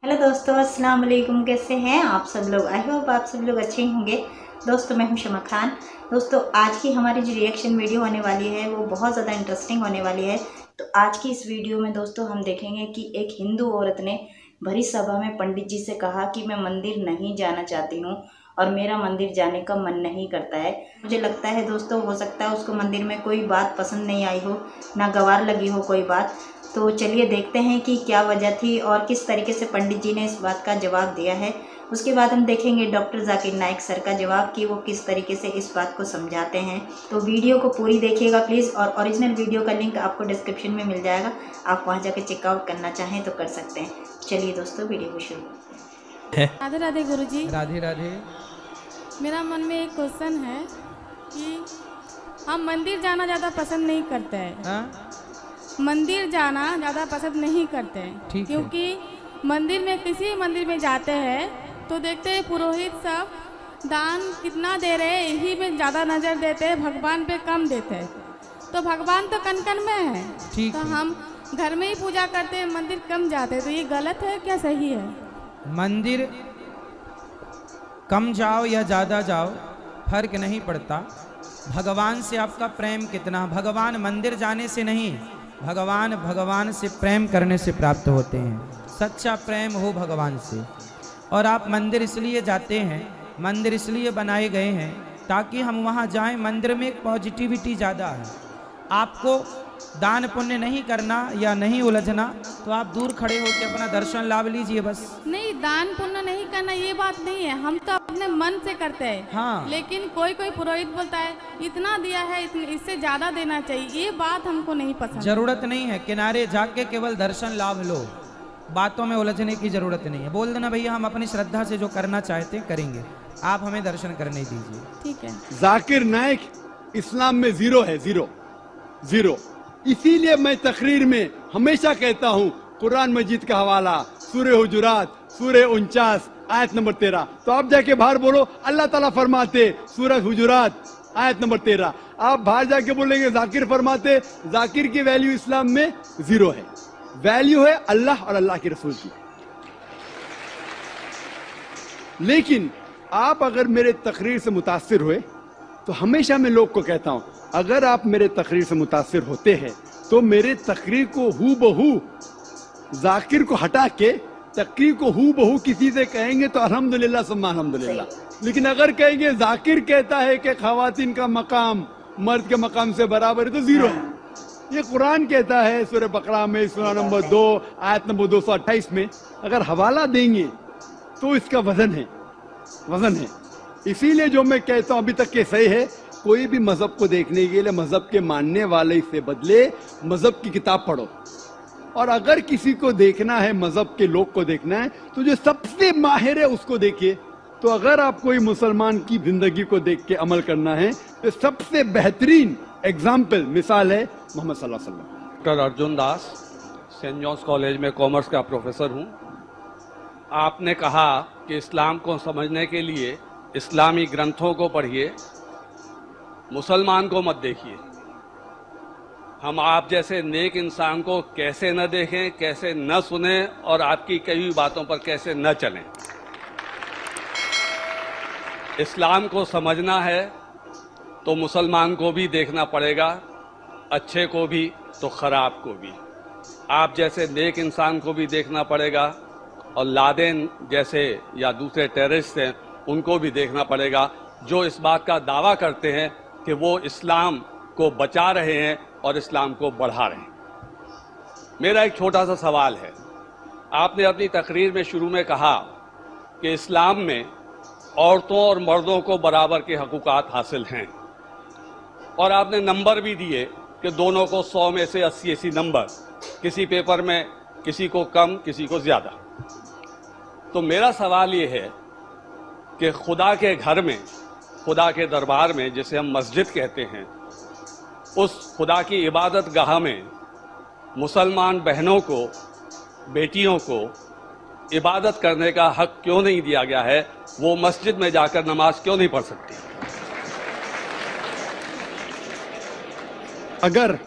Hello दोस्तों, अस्सलाम वालेकुम। कैसे हैं आप सब लोग? आई होप आप सब लोग अच्छे ही होंगे। दोस्तों, मैं हूं शमा खान। दोस्तों, आज की हमारी जो रिएक्शन वीडियो होने वाली है वो बहुत ज़्यादा इंटरेस्टिंग होने वाली है। तो आज की इस वीडियो में दोस्तों हम देखेंगे कि एक हिंदू औरत ने भरी सभा में पंडित जी से कहा कि मैं मंदिर नहीं जाना चाहती हूँ और मेरा मंदिर जाने का मन नहीं करता है। मुझे लगता है दोस्तों, हो सकता है उसको मंदिर में कोई बात पसंद नहीं आई हो, नागवार लगी हो कोई बात। तो चलिए देखते हैं कि क्या वजह थी और किस तरीके से पंडित जी ने इस बात का जवाब दिया है। उसके बाद हम देखेंगे डॉक्टर जाकिर नाइक सर का जवाब कि वो किस तरीके से इस बात को समझाते हैं। तो वीडियो को पूरी देखिएगा प्लीज़, और ओरिजिनल वीडियो का लिंक आपको डिस्क्रिप्शन में मिल जाएगा। आप वहाँ जाके चेकआउट करना चाहें तो कर सकते हैं। चलिए दोस्तों, वीडियो को शुरू। राधे राधे गुरुजी। राधे राधे। मेरा मन में एक क्वेश्चन है कि हम मंदिर जाना ज़्यादा पसंद नहीं करते हैं। मंदिर जाना ज़्यादा पसंद नहीं करते हैं क्योंकि मंदिर में किसी मंदिर में जाते हैं तो देखते हैं पुरोहित सब दान कितना दे रहे हैं, यही में ज़्यादा नज़र देते हैं, भगवान पे कम देते हैं। तो भगवान तो कन कन में है, तो हम घर में ही पूजा करते हैं, मंदिर कम जाते हैं। तो ये गलत है क्या सही है? मंदिर कम जाओ या ज़्यादा जाओ फर्क नहीं पड़ता। भगवान से आपका प्रेम कितना, भगवान मंदिर जाने से नहीं, भगवान से प्रेम करने से प्राप्त होते हैं। सच्चा प्रेम हो भगवान से। और आप मंदिर इसलिए जाते हैं, मंदिर इसलिए बनाए गए हैं ताकि हम वहाँ जाएं। मंदिर में एक पॉजिटिविटी ज़्यादा है। आपको दान पुण्य नहीं करना या नहीं उलझना तो आप दूर खड़े होकर अपना दर्शन लाभ लीजिए बस। नहीं, दान पुण्य नहीं करना ये बात नहीं है, हम तो अपने मन से करते हैं। हाँ। लेकिन कोई पुरोहित बोलता है इतना दिया है, इससे ज्यादा देना चाहिए, ये बात हमको नहीं पसंद। जरूरत नहीं है, किनारे जाके केवल दर्शन लाभ लो, बातों में उलझने की जरूरत नहीं है। बोल देना भैया हम अपनी श्रद्धा से जो करना चाहते हैं करेंगे, आप हमें दर्शन करने दीजिए। ठीक है। जाकिर नाइक इस्लाम में जीरो है, जीरो। इसीलिए मैं तकरीर में हमेशा कहता हूँ कुरान मजीद का हवाला सूरह हुजुरात सूरह 49 आयत नंबर 13। तो आप जाके बाहर बोलो, अल्लाह ताला फरमाते सूरह हुजुरात आयत नंबर 13। आप बाहर जाके बोलेंगे जाकिर फरमाते, जाकिर की वैल्यू इस्लाम में जीरो है। वैल्यू है अल्लाह और अल्लाह के रसूल की। लेकिन आप अगर मेरे तकरीर से मुतासिर हुए तो हमेशा मैं लोग को कहता हूं, अगर आप मेरे तकरीर से मुतासिर होते हैं तो मेरे तकरीर को हू बहू जाकिर को हटा के तकरीर को हू बहू किसी से कहेंगे तो अल्हम्दुलिल्लाह सुम्मा अल्हम्दुलिल्लाह। लेकिन अगर कहेंगे जाकिर कहता है कि खवातीन का मकाम मर्द के मकाम से बराबर है तो जीरो है। ये कुरान कहता है सूरह बकरा में सूरह नंबर 2 आयत नंबर 228 में। अगर हवाला देंगे तो इसका वजन है। इसीलिए जो मैं कहता हूं अभी तक के सही है, कोई भी मजहब को देखने के लिए मजहब के मानने वाले से बदले मजहब की किताब पढ़ो। और अगर किसी को देखना है, मजहब के लोग को देखना है, तो जो सबसे माहिर है उसको देखिए। तो अगर आप कोई मुसलमान की जिंदगी को देख के अमल करना है तो सबसे बेहतरीन एग्जाम्पल मिसाल है मोहम्मद सल्लल्लाहु अलैहि वसल्लम। Doctor Arjun Das, Saint Johns college में कॉमर्स का प्रोफेसर हूँ। आपने कहा कि इस्लाम को समझने के लिए इस्लामी ग्रंथों को पढ़िए, मुसलमान को मत देखिए। हम आप जैसे नेक इंसान को कैसे न देखें, कैसे न सुने और आपकी कई हुई बातों पर कैसे न चलें। इस्लाम को समझना है तो मुसलमान को भी देखना पड़ेगा, अच्छे को भी तो खराब को भी। आप जैसे नेक इंसान को भी देखना पड़ेगा और लादेन जैसे या दूसरे टेररिस्ट हैं उनको भी देखना पड़ेगा, जो इस बात का दावा करते हैं कि वो इस्लाम को बचा रहे हैं और इस्लाम को बढ़ा रहे हैं। मेरा एक छोटा सा सवाल है। आपने अपनी तकरीर में शुरू में कहा कि इस्लाम में औरतों और मर्दों को बराबर के हकूक़ात हासिल हैं, और आपने नंबर भी दिए कि दोनों को 100 में से 80 नंबर, किसी पेपर में किसी को कम किसी को ज़्यादा। तो मेरा सवाल ये है कि खुदा के घर में, खुदा के दरबार में, जिसे हम मस्जिद कहते हैं, उस खुदा की इबादत गाह में मुसलमान बहनों को, बेटियों को इबादत करने का हक क्यों नहीं दिया गया है? वो मस्जिद में जाकर नमाज क्यों नहीं पढ़ सकती? अगर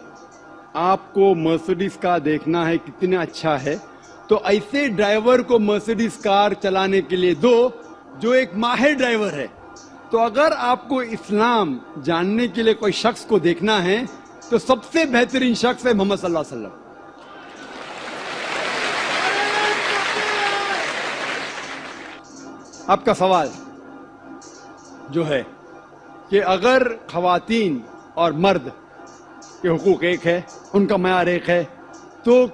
आपको मर्सिडीज का देखना है कितना अच्छा है तो ऐसे ड्राइवर को मर्सिडीज कार चलाने के लिए दो जो एक माहिर ड्राइवर है। तो अगर आपको इस्लाम जानने के लिए कोई शख्स को देखना है तो सबसे बेहतरीन शख्स है मोहम्मद सल्लल्लाहु अलैहि वसल्लम। आपका सवाल जो है कि अगर खवातीन और मर्द के हुकूक एक है, उनका मयार एक है, तो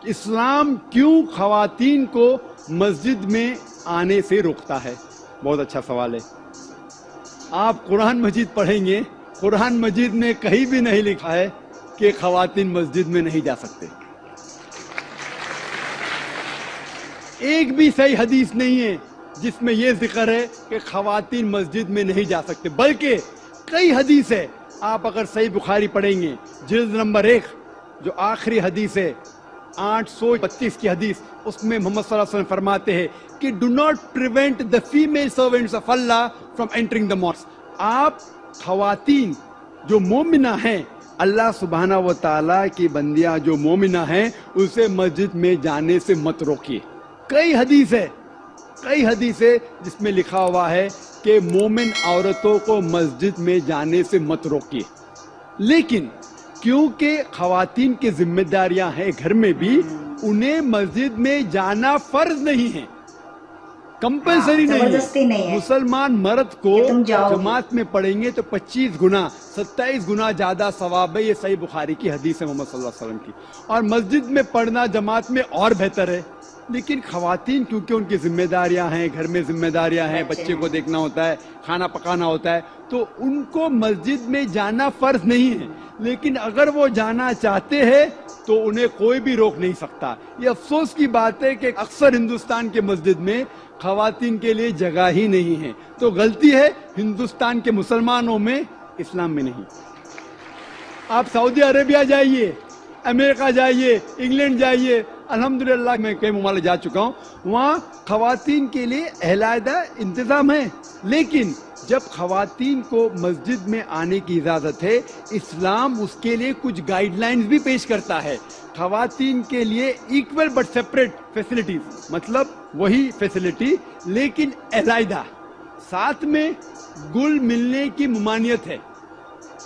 इस्लाम क्यों खवातीन को मस्जिद में आने से रोकता है? बहुत अच्छा सवाल है। आप कुरान मजीद पढ़ेंगे, कुरान मजीद में कहीं भी नहीं लिखा है कि खवातीन मस्जिद में नहीं जा सकते। एक भी सही हदीस नहीं है जिसमें यह जिक्र है कि खवातीन मस्जिद में नहीं जा सकते, बल्कि कई हदीस है। आप अगर सही बुखारी पढ़ेंगे जिल्द नंबर 1 जो आखिरी हदीस है 832 की हदीस, उसमें मोहम्मद सल्लल्लाहु अलैहि वसल्लम फरमाते हैं कि do not prevent the female servants of Allah from entering the mosque. आप खवातीन जो मोमिना हैं, अल्लाह सुब्हाना व तआला की बंदियां जो मोमिना हैं, उसे मस्जिद में जाने से मत रोकिए। कई हदीस है जिसमें लिखा हुआ है कि मोमिन औरतों को मस्जिद में जाने से मत रोकिए। लेकिन क्योंकि खवातीन की जिम्मेदारियां हैं घर में भी, उन्हें मस्जिद में जाना फर्ज नहीं है, कंपल्सरी नहीं है। मुसलमान मर्द को जमात में पढ़ेंगे तो 25 गुना 27 गुना ज्यादा सवाब है। ये सही बुखारी की हदीस है मोहम्मद सल्लल्लाहु अलैहि वसल्लम की। और मस्जिद में पढ़ना जमात में और बेहतर है। लेकिन खवातीन क्योंकि उनकी जिम्मेदारियां हैं, घर में जिम्मेदारियां हैं, बच्चे को देखना होता है, खाना पकाना होता है, तो उनको मस्जिद में जाना फर्ज नहीं है। लेकिन अगर वो जाना चाहते हैं तो उन्हें कोई भी रोक नहीं सकता। ये अफसोस की बात है कि अक्सर हिंदुस्तान के मस्जिद में खवातीन के लिए जगह ही नहीं है। तो गलती है हिंदुस्तान के मुसलमानों में, इस्लाम में नहीं। आप सऊदी अरेबिया जाइए, अमेरिका जाइए, इंग्लैंड जाइए, अल्हम्दुलिल्लाह मैं कई मुमालिक जा चुका हूँ, वहाँ खवातीन के लिए अलहदा इंतजाम है। लेकिन जब खवातीन को मस्जिद में आने की इजाजत है, इस्लाम उसके लिए कुछ गाइडलाइंस भी पेश करता है। खवातीन के लिए इक्वल बट सेपरेट फैसिलिटीज, मतलब वही फैसिलिटी लेकिन अलहदा, साथ में गुल मिलने की मुमानियत है।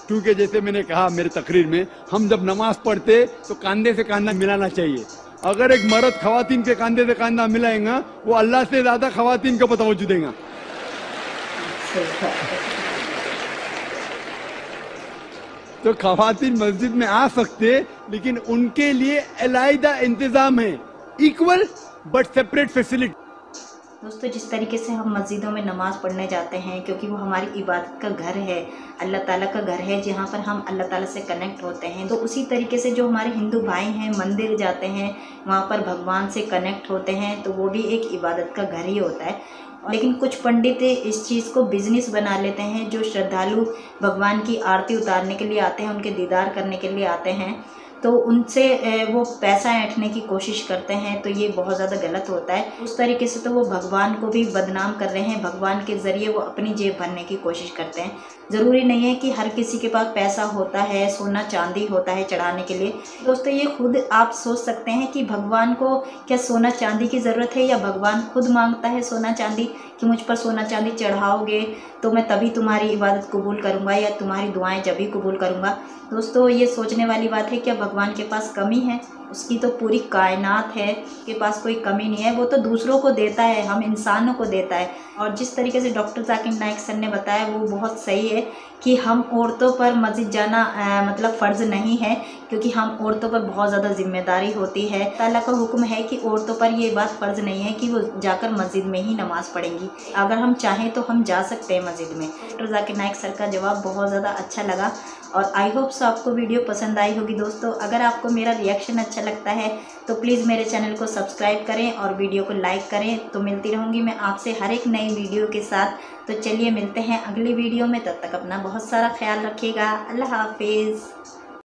क्योंकि जैसे मैंने कहा मेरे तकरीर में, हम जब नमाज पढ़ते तो कांधे से कांधा मिलाना चाहिए। अगर एक मर्द खवातीन के कांधे से कांधा मिलाएगा, वो अल्लाह से ज्यादा खवातीन को तवज्जो देगा। तो खवातीन मस्जिद में आ सकते, लेकिन उनके लिए अलहदा इंतजाम है, इक्वल बट सेपरेट फैसिलिटी। दोस्तों, जिस तरीके से हम मस्जिदों में नमाज़ पढ़ने जाते हैं, क्योंकि वो हमारी इबादत का घर है, अल्लाह ताला का घर है, जहाँ पर हम अल्लाह ताला से कनेक्ट होते हैं, तो उसी तरीके से जो हमारे हिंदू भाई हैं मंदिर जाते हैं, वहाँ पर भगवान से कनेक्ट होते हैं, तो वो भी एक इबादत का घर ही होता है। लेकिन कुछ पंडित इस चीज़ को बिजनेस बना लेते हैं। जो श्रद्धालु भगवान की आरती उतारने के लिए आते हैं, उनके दीदार करने के लिए आते हैं, तो उनसे वो पैसा ऐंठने की कोशिश करते हैं, तो ये बहुत ज़्यादा गलत होता है। उस तरीके से तो वो भगवान को भी बदनाम कर रहे हैं, भगवान के ज़रिए वो अपनी जेब भरने की कोशिश करते हैं। ज़रूरी नहीं है कि हर किसी के पास पैसा होता है, सोना चांदी होता है चढ़ाने के लिए। दोस्तों, ये खुद आप सोच सकते हैं कि भगवान को क्या सोना चांदी की ज़रूरत है, या भगवान खुद मांगता है सोना चांदी कि मुझ पर सोना चांदी चढ़ाओगे तो मैं तभी तुम्हारी इबादत कबूल करूँगा या तुम्हारी दुआएं जब भी कबूल करूँगा। दोस्तों, ये सोचने वाली बात है। क्या भगवान के पास कमी है? उसकी तो पूरी कायनात है, के पास कोई कमी नहीं है। वो तो दूसरों को देता है, हम इंसानों को देता है। और जिस तरीके से डॉक्टर जाकिर नाइक सर ने बताया वो बहुत सही है कि हम औरतों पर मस्जिद जाना मतलब फ़र्ज़ नहीं है, क्योंकि हम औरतों पर बहुत ज़्यादा जिम्मेदारी होती है। ताला का हुक्म है कि औरतों पर ये बात फ़र्ज़ नहीं है कि वो जाकर मस्जिद में ही नमाज़ पढ़ेंगी। अगर हम चाहें तो हम जा सकते हैं मस्जिद में। डॉक्टर जाकिर नाइक सर का जवाब बहुत ज़्यादा अच्छा लगा और आई होप सो आपको वीडियो पसंद आई होगी। दोस्तों, अगर आपको मेरा रिएक्शन अच्छा लगता है तो प्लीज़ मेरे चैनल को सब्सक्राइब करें और वीडियो को लाइक करें। तो मिलती रहूँगी मैं आपसे हर एक नई वीडियो के साथ। तो चलिए मिलते हैं अगली वीडियो में, तब तक अपना बहुत सारा ख्याल रखिएगा। अल्लाह हाफिज़।